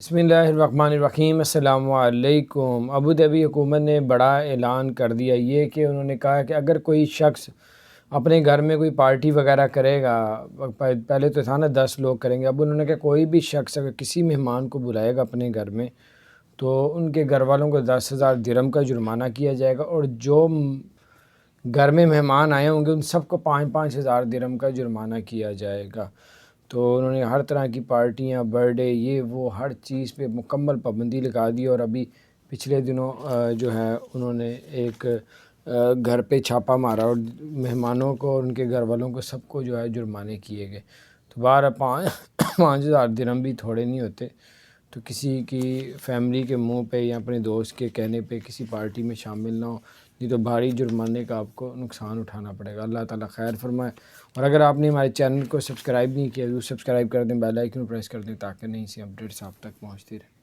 बिस्मिल्लाहिर्रहमानिर्रहीम। अस्सलामु अलैकुम। अबू धाबी हुकूमत ने बड़ा ऐलान कर दिया ये कि उन्होंने कहा कि अगर कोई शख्स अपने घर में कोई पार्टी वगैरह करेगा, पहले तो था ना 10 लोग करेंगे, अब उन्होंने कहा कोई भी शख्स अगर किसी मेहमान को बुलाएगा अपने घर में तो उनके घर वालों को 10,000 दिरहम का जुर्माना किया जाएगा, और जो घर में मेहमान आए होंगे उन सबको 5-5 हज़ार दिरहम का जुर्माना किया जाएगा। तो उन्होंने हर तरह की पार्टियां, बर्थडे, ये वो हर चीज़ पे मुकम्मल पाबंदी लगा दी। और अभी पिछले दिनों जो है उन्होंने एक घर पे छापा मारा और मेहमानों को और उनके घर वालों को सबको जो है जुर्माने किए गए। तो 5,000 दिरहम भी थोड़े नहीं होते। तो किसी की फैमिली के मुंह पे या अपने दोस्त के कहने पे किसी पार्टी में शामिल ना हो, नहीं तो भारी जुर्माने का आपको नुकसान उठाना पड़ेगा। अल्लाह ताला खैर फरमाए। और अगर आपने हमारे चैनल को सब्सक्राइब नहीं किया तो सब्सक्राइब कर दें, बेल आइकन प्रेस कर दें ताकि नई सी अपडेट्स आप तक पहुँचती रहे।